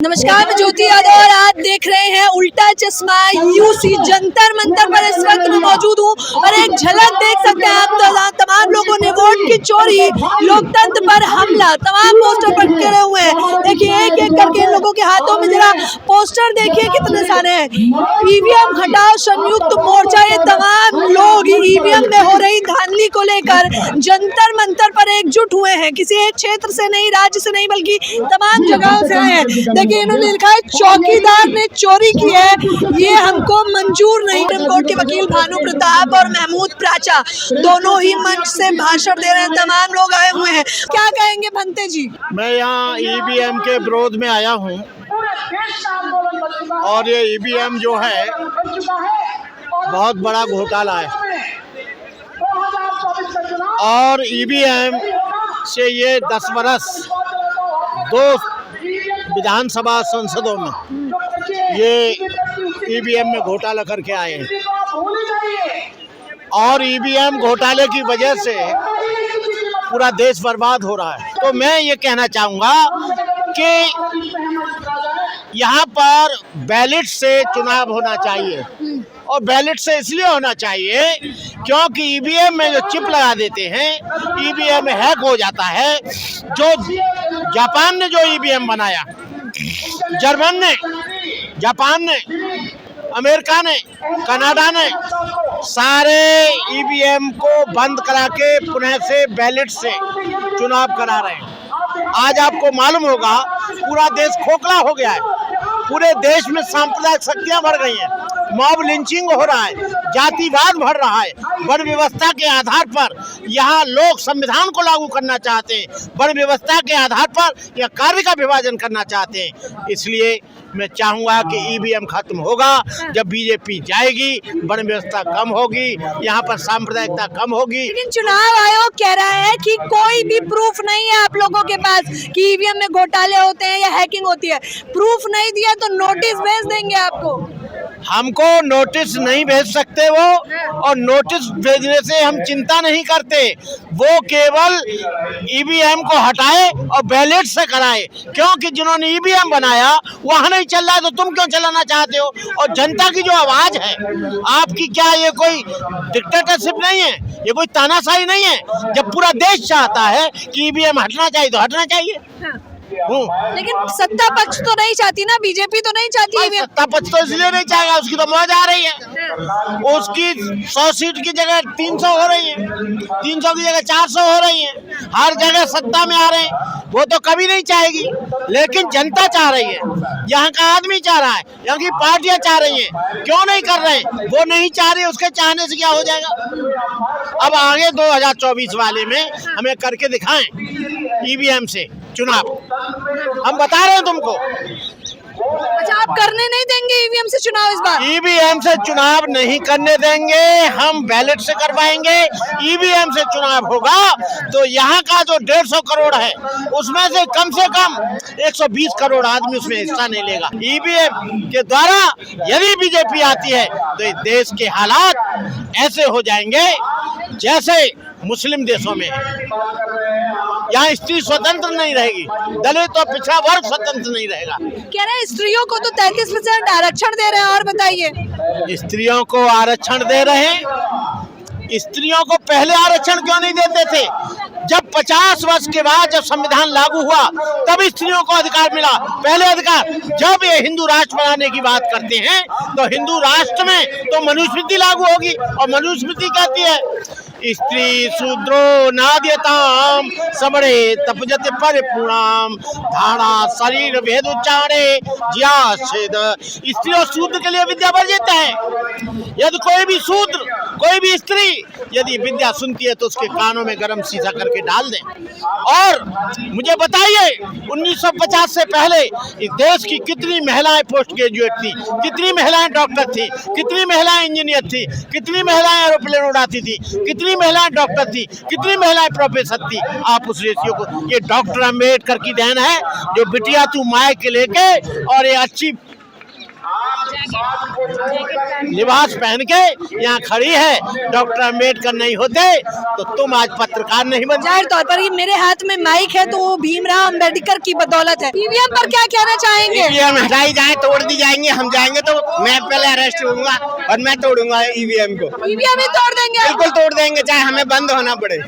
नमस्कार, मैं ज्योति यादव और आप देख रहे हैं उल्टा चश्मा यूसी। जंतर मंतर पर इस वक्त मैं मौजूद हूँ और एक झलक देख सकते हैं आप। तमाम लोगों ने वोट की चोरी, लोकतंत्र पर हमला, तमाम पोस्टर पकड़े हुए हैं। देखिए एक एक करके इन लोगों के हाथों में जरा पोस्टर देखिए कितने सारे हैं। ईवीएम हटाओ संयुक्त मोर्चा, ये तमाम लोग ईवीएम में हो रही धांधली को लेकर जंतर मंतर पर एकजुट हुए हैं। किसी एक क्षेत्र से नहीं, राज्य से नहीं, बल्कि तमाम जगहों से आए हैं। देखिए इन्होंने लिखा है चौकीदार ने चोरी की है, ये हमको मंजूर नहीं। सुप्रीम कोर्ट के वकील भानु प्रताप और महमूद प्राचा दोनों ही मंच से भाषण दे रहे हैं। तमाम लोग आए हुए हैं। क्या कहेंगे भंते जी? मैं यहाँ ईवीएम के विरोध में आया हूँ और ये ईवीएम जो है बहुत बड़ा घोटाला है और ईवीएम से ये 10 बरस 2 विधानसभा संसदों में ये ईवीएम में घोटाला करके आए हैं और ईवीएम घोटाले की वजह से पूरा देश बर्बाद हो रहा है। तो मैं ये कहना चाहूँगा कि यहाँ पर बैलेट से चुनाव होना चाहिए और बैलेट से इसलिए होना चाहिए क्योंकि ईवीएम में जो चिप लगा देते हैं, ईवीएम हैक हो जाता है। जो जापान ने जो ईवीएम बनाया, जर्मन ने, जापान ने, अमेरिका ने, कनाडा ने सारे ईवीएम को बंद करा के पुनः से बैलेट से चुनाव करा रहे हैं। आज आपको मालूम होगा पूरा देश खोखला हो गया है। पूरे देश में सांप्रदायिक शक्तियां बढ़ गई हैं, मॉब लिंचिंग हो रहा है, जातिवाद बढ़ रहा है। वर्ण व्यवस्था के आधार पर यहाँ लोग संविधान को लागू करना चाहते हैं, वर्ण व्यवस्था के आधार पर यह कार्य का विभाजन करना चाहते हैं। इसलिए मैं चाहूँगा कि ईवीएम खत्म होगा जब बीजेपी जाएगी, वर्ण व्यवस्था कम होगी, यहाँ पर सांप्रदायिकता कम होगी। लेकिन चुनाव आयोग कह रहा है कि कोई भी प्रूफ नहीं है आप लोगों के पास कि ईवीएम में घोटाले होते हैं या हैकिंग होती है। प्रूफ नहीं दिया तो नोटिस भेज देंगे आपको। हमको नोटिस नहीं भेज सकते वो, और नोटिस भेजने से हम चिंता नहीं करते। वो केवल ईवीएम को हटाए और बैलेट से कराए, क्योंकि जिन्होंने ईवीएम बनाया वहाँ नहीं चल रहा है तो तुम क्यों चलाना चाहते हो? और जनता की जो आवाज है आपकी, क्या ये कोई डिक्टेटरशिप नहीं है, ये कोई तानाशाही नहीं है? जब पूरा देश चाहता है कि ईवीएम हटना चाहिए तो हटना चाहिए। लेकिन सत्ता पक्ष तो नहीं चाहती ना, बीजेपी तो नहीं चाहती है। सत्ता पक्ष तो इसलिए नहीं चाहेगा, उसकी तो मौज आ रही है। उसकी 100 सीट की जगह 300 हो रही है, 300 की जगह 400 हो रही है, हर जगह सत्ता में आ रहे हैं। वो तो कभी नहीं चाहेगी, लेकिन जनता चाह रही है, यहाँ का आदमी चाह रहा है, यहाँ की पार्टियां चाह रही हैं। क्यों नहीं कर रहे हैं? वो नहीं चाह रही, उसके चाहने से क्या हो जाएगा? अब आगे 2024 वाले में हमें करके दिखाएं ईवीएम से चुनाव, हम बता रहे हैं तुमको। अच्छा, आप करने नहीं देंगे ईवीएम से चुनाव इस बार? ईवीएम से चुनाव नहीं करने देंगे, हम बैलेट से करवाएंगे। ईवीएम से चुनाव होगा तो यहाँ का जो 150 करोड़ है उसमें से कम 120 करोड़ आदमी उसमें हिस्सा नहीं लेगा। ईवीएम के द्वारा यदि बीजेपी आती है तो इस देश के हालात ऐसे हो जाएंगे जैसे मुस्लिम देशों में है। यहाँ स्त्री स्वतंत्र नहीं रहेगी, दलित और पिछड़ा वर्ग स्वतंत्र नहीं रहेगा। कह रहे हैं स्त्रियों को तो 33% आरक्षण दे रहे हैं, और बताइए। स्त्रियों को आरक्षण दे रहे हैं, स्त्रियों को पहले आरक्षण क्यों नहीं देते थे? जब 50 वर्ष के बाद जब संविधान लागू हुआ तब स्त्रियों को अधिकार मिला, पहले अधिकार। जब ये हिंदू राष्ट्र बनाने की बात करते हैं तो हिंदू राष्ट्र में तो मनुस्मृति लागू होगी, और मनुस्मृति कहती है स्त्री शूद्रो नाद्यताम सबड़े तपजत परिपूर्णाम धारा शरीर भेद उच्चारे ज्या छेद। स्त्री और शूद्र के लिए विद्या वर्जित है। यदि कोई भी शूद्र, कोई भी स्त्री यदि विद्या सुनती है तो उसके कानों में गरम शीशा करके डाल दें। और मुझे बताइए 1950 से पहले इस देश की कितनी महिलाएं पोस्ट ग्रेजुएट थी, कितनी महिलाएं डॉक्टर थी, कितनी महिलाएं इंजीनियर थी, कितनी महिलाएं एरोप्लेन उड़ाती थी, कितनी महिलाएं डॉक्टर थी, कितनी महिलाएं प्रोफेसर थी। आप उस रेशियो को, ये डॉक्टर अम्बेडकर की देन है जो बिटिया तू माय के लेके और ये अच्छी लिबास पहन के यहाँ खड़ी है। डॉक्टर अम्बेडकर नहीं होते तो तुम आज पत्रकार नहीं बन। जाहिर तौर पर ये मेरे हाथ में माइक है तो वो भीमराव अम्बेडकर की बदौलत है। ईवीएम पर क्या कहना चाहेंगे? ईवीएम हटाई जाए, तोड़ दी जाएंगे, हम जाएंगे तो मैं पहले अरेस्ट होऊंगा और मैं तोड़ूंगा ईवीएम को। ईवीएम ही तोड़ देंगे? बिल्कुल तोड़ देंगे, चाहे हमें बंद होना पड़े।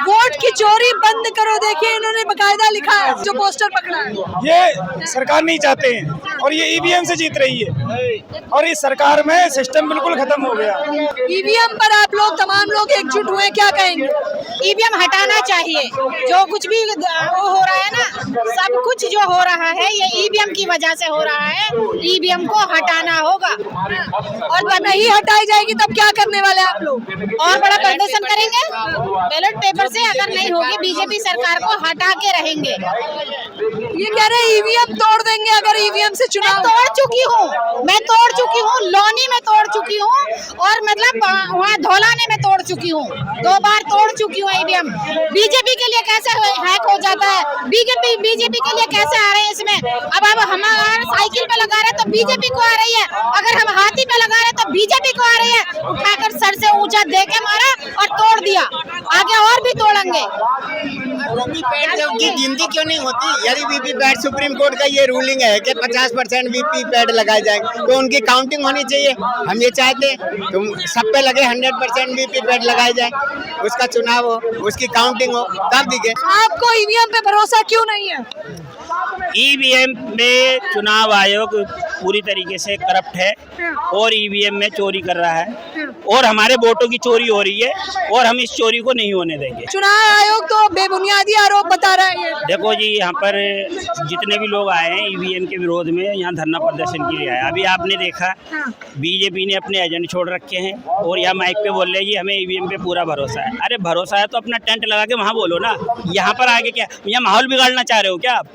वोट की चोरी बंद करो, देखिए इन्होंने बकायदा लिखा है जो पोस्टर पकड़ा है। ये सरकार नहीं चाहते हैं और ये ईवीएम से जीत रही है और इस सरकार में सिस्टम बिल्कुल खत्म हो गया। ईवीएम पर आप लोग तमाम लोग एकजुट हुए, क्या कहेंगे? ईवीएम हटाना चाहिए। जो कुछ भी वो हो रहा है ना, सब कुछ जो हो रहा है ये ईवीएम की वजह से हो रहा है। ईवीएम को हटाना होगा और जब नहीं हटाई जाएगी तब क्या करने वाले आप लोग? और बड़ा प्रदर्शन करेंगे। बैलेट पेपर से अगर नहीं होगी बीजेपी सरकार को हटा के रहेंगे। ये कह रहे हैं ईवीएम तोड़ देंगे अगर ईवीएम से मैं चुनाव। तोड़ चुकी हूँ, लौनी में तोड़ चुकी हूँ और मतलब वहाँ धौलाने में तोड़ चुकी हूँ। 2 बार तोड़ चुकी हूँ ईवीएम। बीजेपी के लिए कैसे हैक हो जाता है? बीजेपी के लिए कैसे आ रहे हैं इसमें? अब हम अगर साइकिल पे लगा रहे हैं तो बीजेपी को आ रही है, अगर हम हाथी पे लगा रहे हैं तो बीजेपी को आ रही है। उठाकर सर से ऊंचा दे के मारा और तोड़ दिया, आगे और भी तोड़ेंगे। की गिनती क्यों नहीं होती? यदि वीवीपैट सुप्रीम कोर्ट का ये रूलिंग है कि 50% वीवीपैट लगाए जाएंगे तो उनकी काउंटिंग होनी चाहिए। हम ये चाहते हैं तो सब पे लगे 100% वीवीपैट लगाए जाए, उसका चुनाव हो, उसकी काउंटिंग हो, तब दिखे। आपको ईवीएम पे भरोसा क्यों नहीं है? ईवीएम में चुनाव आयोग पूरी तरीके से करप्ट है और ईवीएम में चोरी कर रहा है और हमारे वोटों की चोरी हो रही है और हम इस चोरी को नहीं होने देंगे। चुनाव आयोग तो बेबुनियादी आरोप बता रहा है। देखो जी, यहाँ पर जितने भी लोग आए हैं ईवीएम के विरोध में, यहाँ धरना प्रदर्शन के लिए आए। अभी आपने देखा बीजेपी ने अपने एजेंट छोड़ रखे हैं और यहाँ माइक पे बोल रहे हैं जी हमें ईवीएम पे पूरा भरोसा है। अरे भरोसा है तो अपना टेंट लगा के वहाँ बोलो ना। यहाँ पर आगे क्या यहाँ माहौल बिगाड़ना चाह रहे हो क्या आप?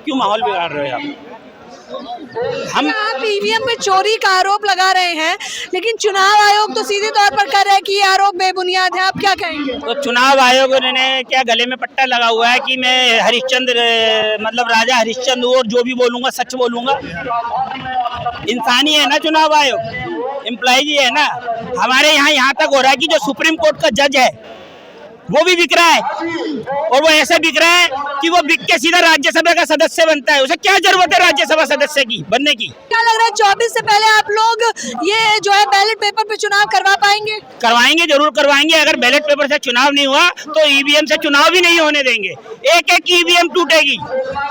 क्यों माहौल बिगाड़ रहे हो आप? आप ईवीएम में चोरी का आरोप लगा रहे हैं लेकिन चुनाव आयोग तो सीधे तौर पर कह रहा है कि ये आरोप बेबुनियाद है। आप क्या कहेंगे? तो चुनाव आयोग ने क्या गले में पट्टा लगा हुआ है कि मैं हरिश्चंद्र मतलब राजा हरिश्चंद्र हूँ और जो भी बोलूंगा सच बोलूंगा? इंसानी है ना चुनाव आयोग, एम्प्लॉय ही है ना। हमारे यहाँ तक हो रहा है कि जो सुप्रीम कोर्ट का जज है वो भी बिक रहा है और वो ऐसा बिक रहा है कि वो बिक के सीधा राज्यसभा का सदस्य बनता है। उसे क्या जरूरत है राज्यसभा सदस्य की बनने की? क्या लग रहा है 24 से पहले आप लोग ये जो है बैलेट पेपर पे चुनाव करवा पाएंगे? करवाएंगे, जरूर करवाएंगे। अगर बैलेट पेपर से चुनाव नहीं हुआ तो ईवीएम से चुनाव भी नहीं होने देंगे। एक एक ईवीएम टूटेगी।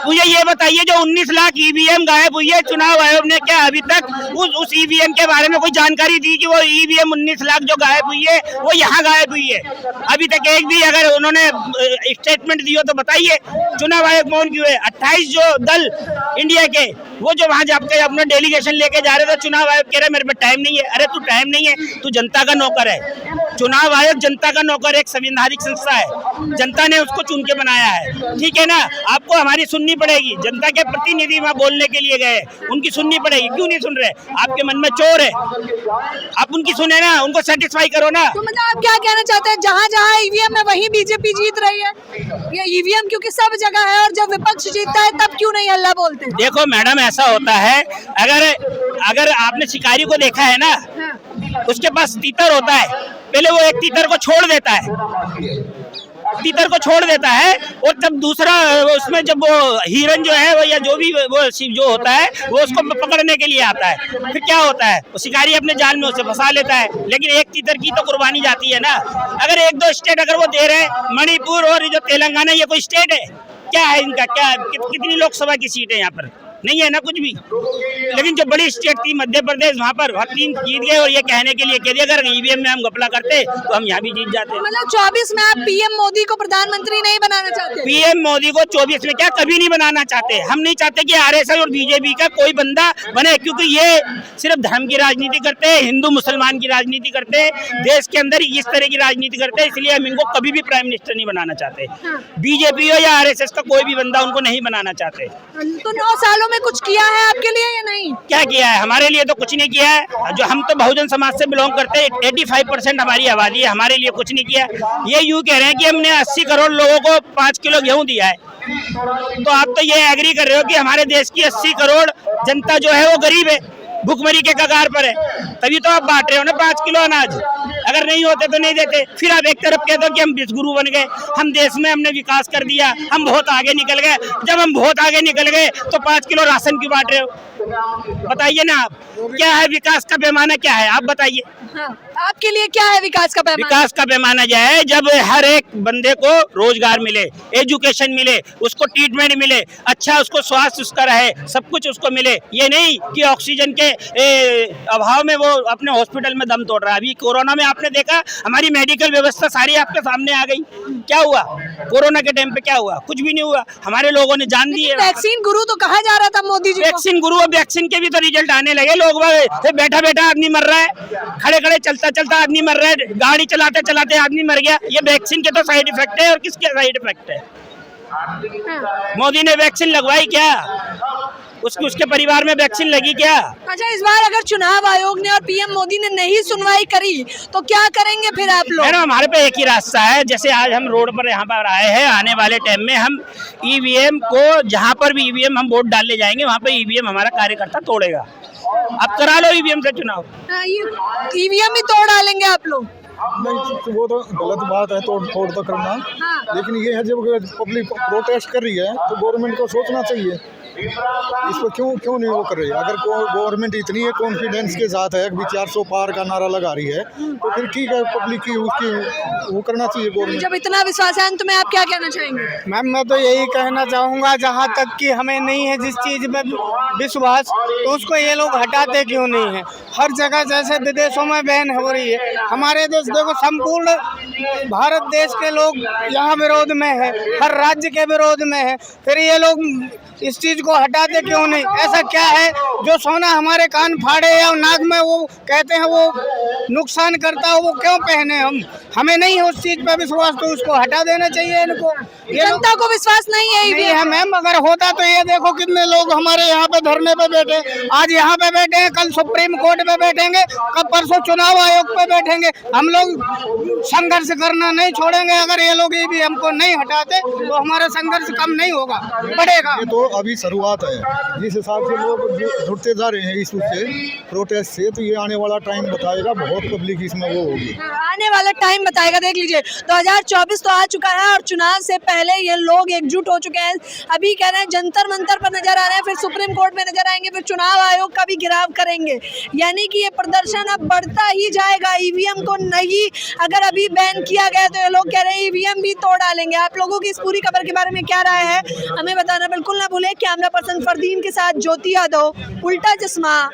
मुझे ये बताइए जो 19 लाख ईवीएम गायब हुई है, चुनाव आयोग ने क्या अभी तक उस ईवीएम के बारे में कोई जानकारी दी कि वो ईवीएम 19 लाख जो गायब हुई है वो यहाँ गायब हुई है? अभी तक एक भी अगर उन्होंने स्टेटमेंट दी हो तो बताइए। चुनाव आयोग मौन क्यों है? 28 जो दल इंडिया के वो जो वहां जाके अपना डेलीगेशन लेके जा रहे थे, चुनाव आयोग कह रहा है मेरे पे टाइम नहीं है। अरे तू टाइम नहीं है, तू जनता का नौकर है। चुनाव आयोग जनता का नौकर एक संवैधानिक संस्था है, जनता ने उसको चुन के बनाया है, ठीक है ना। आपको हमारी सुननी पड़ेगी। जनता के प्रतिनिधि वहाँ बोलने के लिए गए, उनकी सुननी पड़ेगी। क्यों नहीं सुन रहे? आपके मन में चोर है, आप उनकी सुने ना, उनको सेटिस्फाई करो ना। तो मतलब आप क्या कहना चाहते हैं जहाँ जहाँ ईवीएम है वहीं बीजेपी जीत रही है? ये ईवीएम क्योंकि सब जगह है और जब विपक्ष जीतता है तब क्यों नहीं हल्ला बोलते? देखो मैडम, ऐसा होता है अगर आपने शिकारी को देखा है ना, उसके पास तीतर होता है, पहले वो एक तीतर को छोड़ देता है और तब दूसरा उसमें जब वो हिरन जो है वो या जो भी वो जो होता है वो उसको पकड़ने के लिए आता है। फिर क्या होता है? वो शिकारी अपने जाल में उसे फंसा लेता है। लेकिन एक तीतर की तो कुर्बानी जाती है ना। अगर 1-2 स्टेट अगर वो दे रहे हैं, मणिपुर और जो तेलंगाना, ये कोई स्टेट है क्या? है इनका क्या? कितनी लोकसभा की सीट है यहाँ पर? नहीं है ना कुछ भी। लेकिन जो बड़ी स्टेट थी मध्य प्रदेश, वहाँ पर 3 जीत गए और ये कहने के लिए कह दिया अगर ईवीएम में हम घपला करते तो हम यहाँ भी जीत जाते। मतलब 24 में आप पीएम मोदी को प्रधानमंत्री नहीं बनाना चाहते? पीएम मोदी को 24 में क्या कभी नहीं बनाना चाहते। हम नहीं चाहते कि आरएसएस और बीजेपी का कोई बंदा बने, क्योंकि ये सिर्फ धर्म की राजनीति करते हैं, हिंदू मुसलमान की राजनीति करते हैं, देश के अंदर इस तरह की राजनीति करते हैं। इसलिए हम इनको कभी भी प्राइम मिनिस्टर नहीं बनाना चाहते। बीजेपी हो या आरएसएस का कोई भी बंदा उनको नहीं बनाना चाहते। तो 9 सालों में कुछ किया है आपके लिए या नहीं? क्या किया है? हमारे लिए तो कुछ नहीं किया है। जो हम तो बहुजन समाज से बिलोंग करते हैं, 85% हमारी आबादी है, हमारे लिए कुछ नहीं किया। ये यूं कह रहे हैं कि हमने 80 करोड़ लोगों को 5 किलो गेहूं दिया है, तो आप तो ये एग्री कर रहे हो कि हमारे देश की 80 करोड़ जनता जो है वो गरीब है। भुखमरी के कगार पर है, तभी तो आप बांट रहे हो ना 5 किलो अनाज। अगर नहीं होते तो नहीं देते। फिर आप एक तरफ कहते हो कि हम विश्वगुरु बन गए, हम देश में हमने विकास कर दिया, हम बहुत आगे निकल गए। जब हम बहुत आगे निकल गए तो 5 किलो राशन क्यों बांट रहे हो? बताइए ना आप, क्या है विकास का पैमाना, क्या है आप बताइए। हाँ, आपके लिए क्या है विकास का पैमाना? विकास का पैमाना जो है, जब हर एक बंदे को रोजगार मिले, एजुकेशन मिले, उसको ट्रीटमेंट मिले, अच्छा उसको स्वास्थ्य उसका रहे, सब कुछ उसको मिले। ये नहीं कि ऑक्सीजन के अभाव में वो अपने हॉस्पिटल में दम तोड़ रहा है। अभी कोरोना में आपने देखा, हमारी मेडिकल व्यवस्था सारी आपके सामने आ गई। क्या हुआ कोरोना के टाइम पे? क्या हुआ? कुछ भी नहीं हुआ। हमारे लोगों ने जान दी है। वैक्सीन गुरु तो कहा जा रहा था मोदी जी को। वैक्सीन गुरु, वैक्सीन के भी तो रिजल्ट आने लगे। लोग बैठा बैठा आदमी मर रहा है, खड़े खड़े चलता चलता आदमी मर रहा है, गाड़ी चलाते चलाते आदमी मर गया। ये वैक्सीन के तो साइड इफेक्ट है। और किसके साइड इफेक्ट है? मोदी ने वैक्सीन लगवाई क्या? उसके परिवार में वैक्सीन लगी क्या? अच्छा, इस बार अगर चुनाव आयोग ने और पीएम मोदी ने नहीं सुनवाई करी तो क्या करेंगे फिर आप लोग? मैडम, हमारे पे एक ही रास्ता है। जैसे आज हम रोड पर यहाँ पर आए हैं, आने वाले टाइम में हम ईवीएम को, जहाँ पर भी ईवीएम हम वोट डालने जाएंगे, वहाँ पे ईवीएम हमारा कार्यकर्ता तोड़ेगा। अब करा लो ईवीएम से चुनाव। ईवीएम ही तोड़ डालेंगे आप लोग? नहीं, वो तो गलत बात है, तोड़ तो करना। हाँ। लेकिन ये है, जब पब्लिक प्रोटेस्ट कर रही है तो गवर्नमेंट को सोचना चाहिए इस पर क्यों नहीं वो कर रही है। अगर गवर्नमेंट इतनी है कॉन्फिडेंस के साथ है कि 400 पार का नारा लगा रही है, तो फिर ठीक है, पब्लिक की उसकी वो करना चाहिए गवर्नमेंट। जब इतना विश्वास है, अंत में आप क्या कहना चाहेंगे? मैम, मैं तो यही कहना चाहूँगा, जहाँ तक कि हमें नहीं है जिस चीज़ में विश्वास, तो उसको ये लोग हटाते क्यों नहीं है। हर जगह जैसे विदेशों में बैन हो रही है, हमारे देश देखो संपूर्ण भारत देश के लोग यहाँ विरोध में है, हर राज्य के विरोध में है। फिर ये लोग इस चीज़ को हटाते क्यों नहीं? ऐसा क्या है जो सोना हमारे कान फाड़े या नाक में वो कहते हैं वो नुकसान करता है, वो क्यों पहने हम? हमें नहीं है उस चीज़ पे विश्वास, तो उसको हटा देना चाहिए इनको। जनता को विश्वास नहीं है नहीं है मैम। अगर होता तो ये देखो कितने लोग हमारे यहाँ पे धरने पे बैठे, आज यहाँ पे बैठे हैं, कल सुप्रीम कोर्ट पे बैठेंगे, कब परसों चुनाव आयोग पे बैठेंगे। हम लोग संघर्ष करना नहीं छोड़ेंगे। अगर ये लोग भी हमको नहीं हटाते तो हमारा संघर्ष कम नहीं होगा, बढ़ेगा। ये तो अभी शुरुआत है, जिस हिसाब से लोग जुड़ते जा रहे हैं इस उससे प्रोटेस्ट से, तो ये आने वाला टाइम बताएगा, बहुत पब्लिक इसमें वो होगी। आने वाला टाइम बताएगा। देख लीजिए, 2024 तो आ चुका है और चुनाव से पहले ये लोग एकजुट हो चुके हैं। अभी कह रहे हैं जंतर मंतर पर नजर आ रहे हैं, फिर सुप्रीम कोर्ट में नजर आएंगे, फिर चुनाव आयोग का भी घेराव करेंगे। यानी कि ये प्रदर्शन अब बढ़ता ही जाएगा। ईवीएम को नहीं अगर अभी बैन किया गया तो ये लोग कह रहे हैं ईवीएम भी तोड़ डालेंगे। आप लोगों की इस पूरी खबर के बारे में क्या राय है, हमें बताना बिल्कुल ना भूले। कैमरा पर्सन फरदीन के साथ ज्योति यादव, उल्टा चश्मा।